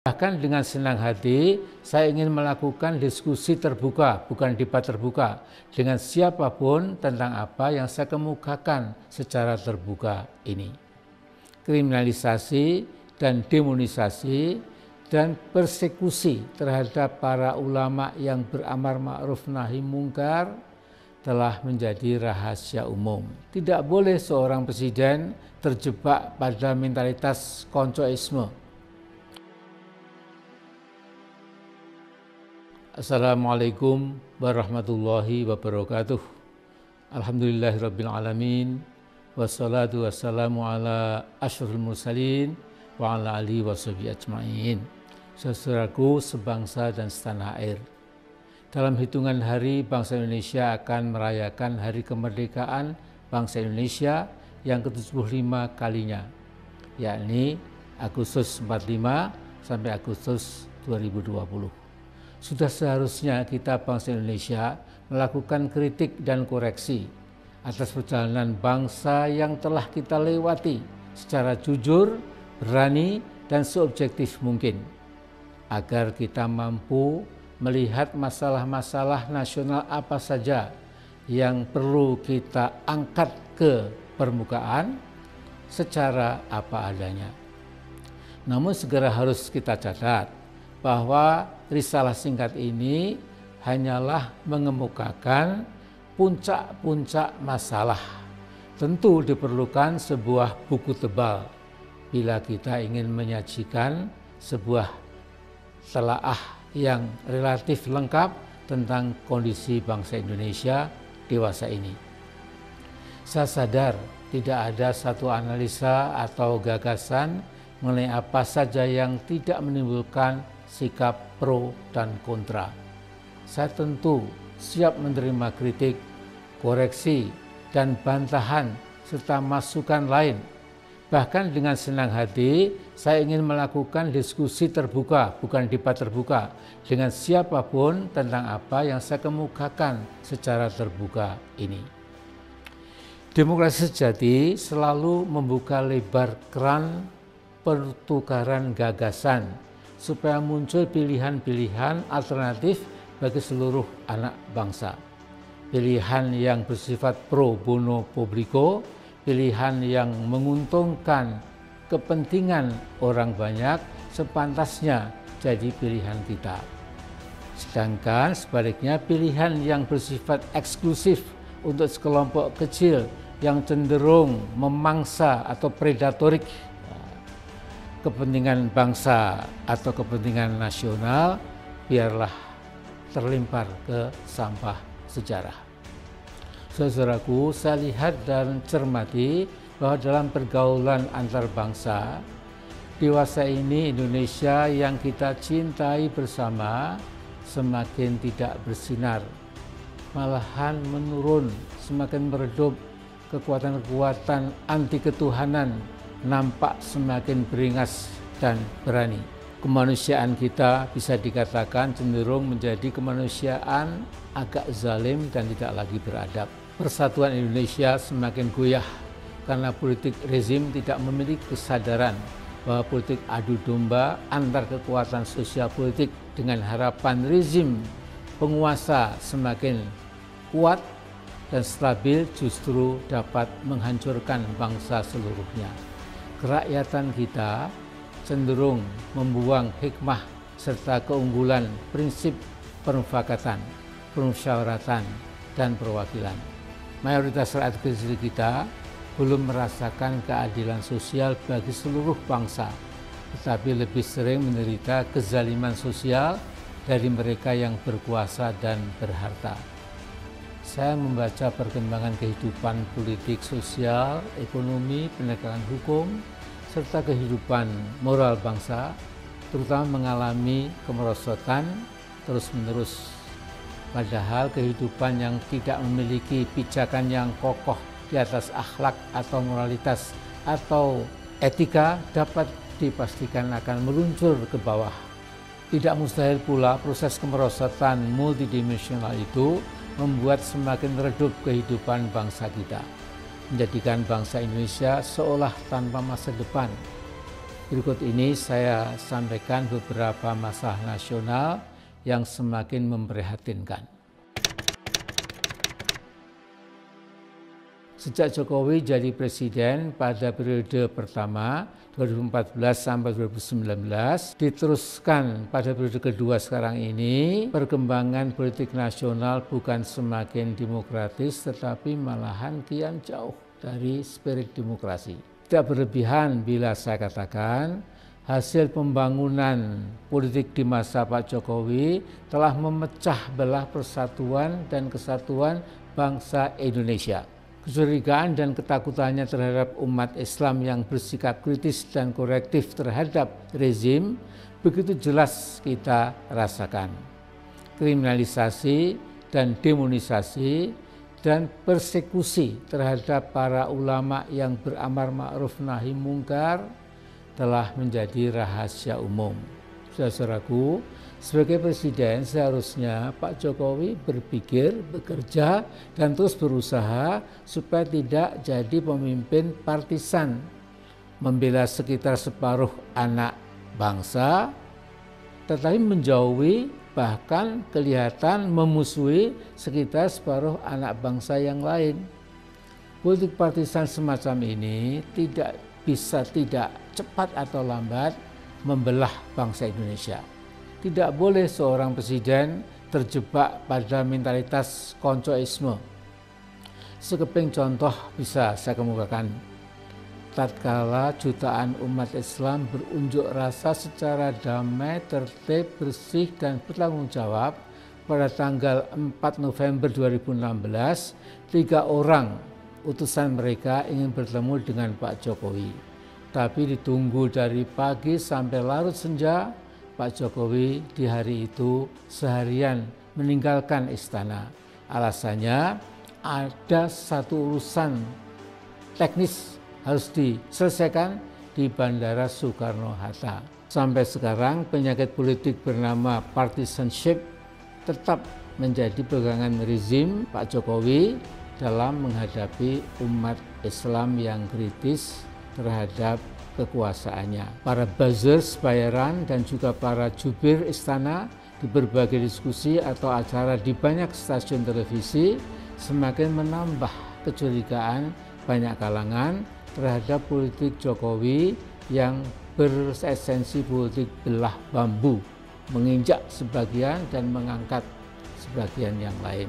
Bahkan dengan senang hati, saya ingin melakukan diskusi terbuka, bukan debat terbuka, dengan siapapun tentang apa yang saya kemukakan secara terbuka ini. Kriminalisasi dan demonisasi dan persekusi terhadap para ulama yang beramar ma'ruf nahi mungkar telah menjadi rahasia umum. Tidak boleh seorang presiden terjebak pada mentalitas koncoisme. Assalamualaikum warahmatullahi wabarakatuh. Alhamdulillahirabbil alamin. Wassalatu wassalamu ala asyrafil mursalin wa ala alihi washabihi ajmain. Saudaraku sebangsa dan setanah air. Dalam hitungan hari, bangsa Indonesia akan merayakan hari kemerdekaan bangsa Indonesia yang ke-75 kalinya, yakni Agustus 45 sampai Agustus 2020. Sudah seharusnya kita bangsa Indonesia melakukan kritik dan koreksi atas perjalanan bangsa yang telah kita lewati secara jujur, berani, dan seobjektif mungkin, agar kita mampu melihat masalah-masalah nasional apa saja yang perlu kita angkat ke permukaan secara apa adanya. Namun segera harus kita catat bahwa risalah singkat ini hanyalah mengemukakan puncak-puncak masalah. Tentu diperlukan sebuah buku tebal bila kita ingin menyajikan sebuah telaah yang relatif lengkap tentang kondisi bangsa Indonesia dewasa ini. Saya sadar tidak ada satu analisa atau gagasan mengenai apa saja yang tidak menimbulkan sikap pro dan kontra. Saya tentu siap menerima kritik, koreksi, dan bantahan serta masukan lain. Bahkan dengan senang hati, saya ingin melakukan diskusi terbuka, bukan debat terbuka, dengan siapapun tentang apa yang saya kemukakan secara terbuka ini. Demokrasi sejati selalu membuka lebar keran pertukaran gagasan supaya muncul pilihan-pilihan alternatif bagi seluruh anak bangsa. Pilihan yang bersifat pro bono publico, pilihan yang menguntungkan kepentingan orang banyak sepantasnya jadi pilihan kita. Sedangkan sebaliknya pilihan yang bersifat eksklusif untuk sekelompok kecil yang cenderung memangsa atau predatorik kepentingan bangsa atau kepentingan nasional biarlah terlempar ke sampah sejarah. Saudaraku, saya lihat dan cermati bahwa dalam pergaulan antar bangsa dewasa ini Indonesia yang kita cintai bersama semakin tidak bersinar, malahan menurun, semakin meredup. Kekuatan-kekuatan anti ketuhanan nampak semakin beringas dan berani. Kemanusiaan kita bisa dikatakan cenderung menjadi kemanusiaan agak zalim dan tidak lagi beradab. Persatuan Indonesia semakin goyah karena politik rezim tidak memiliki kesadaran bahwa politik adu domba antar kekuatan sosial politik dengan harapan rezim penguasa semakin kuat dan stabil justru dapat menghancurkan bangsa seluruhnya. Kerakyatan kita cenderung membuang hikmah serta keunggulan prinsip permufakatan, permusyawaratan, dan perwakilan. Mayoritas rakyat kecil kita belum merasakan keadilan sosial bagi seluruh bangsa, tetapi lebih sering menderita kezaliman sosial dari mereka yang berkuasa dan berharta. Saya membaca perkembangan kehidupan politik, sosial, ekonomi, penegakan hukum, serta kehidupan moral bangsa, terutama mengalami kemerosotan terus-menerus. Padahal kehidupan yang tidak memiliki pijakan yang kokoh di atas akhlak atau moralitas atau etika dapat dipastikan akan meluncur ke bawah. Tidak mustahil pula proses kemerosotan multidimensional itu membuat semakin redup kehidupan bangsa kita, menjadikan bangsa Indonesia seolah tanpa masa depan. Berikut ini saya sampaikan beberapa masalah nasional yang semakin memprihatinkan. Sejak Jokowi jadi presiden pada periode pertama 2014 sampai 2019, diteruskan pada periode kedua sekarang ini, perkembangan politik nasional bukan semakin demokratis tetapi malahan kian jauh dari spirit demokrasi. Tidak berlebihan bila saya katakan hasil pembangunan politik di masa Pak Jokowi telah memecah belah persatuan dan kesatuan bangsa Indonesia. Kecurigaan dan ketakutannya terhadap umat Islam yang bersikap kritis dan korektif terhadap rezim begitu jelas kita rasakan. Kriminalisasi dan demonisasi dan persekusi terhadap para ulama yang beramar ma'ruf nahi mungkar telah menjadi rahasia umum. Saudaraku, sebagai presiden seharusnya Pak Jokowi berpikir, bekerja, dan terus berusaha supaya tidak jadi pemimpin partisan, membela sekitar separuh anak bangsa, tetapi menjauhi bahkan kelihatan memusuhi sekitar separuh anak bangsa yang lain. Politik partisan semacam ini tidak bisa tidak cepat atau lambat membelah bangsa Indonesia. Tidak boleh seorang presiden terjebak pada mentalitas koncoisme. Sekeping contoh bisa saya kemukakan. Tatkala jutaan umat Islam berunjuk rasa secara damai, tertib, bersih, dan bertanggung jawab pada tanggal 4 November 2016, 3 orang utusan mereka ingin bertemu dengan Pak Jokowi. Tapi ditunggu dari pagi sampai larut senja, Pak Jokowi di hari itu seharian meninggalkan istana. Alasannya ada satu urusan teknis harus diselesaikan di Bandara Soekarno-Hatta. Sampai sekarang penyakit politik bernama partisanship tetap menjadi pegangan rezim Pak Jokowi dalam menghadapi umat Islam yang kritis terhadap kekuasaannya. Para buzzers bayaran dan juga para jubir istana di berbagai diskusi atau acara di banyak stasiun televisi semakin menambah kecurigaan banyak kalangan terhadap politik Jokowi yang beresensi politik belah bambu, menginjak sebagian dan mengangkat sebagian yang lain.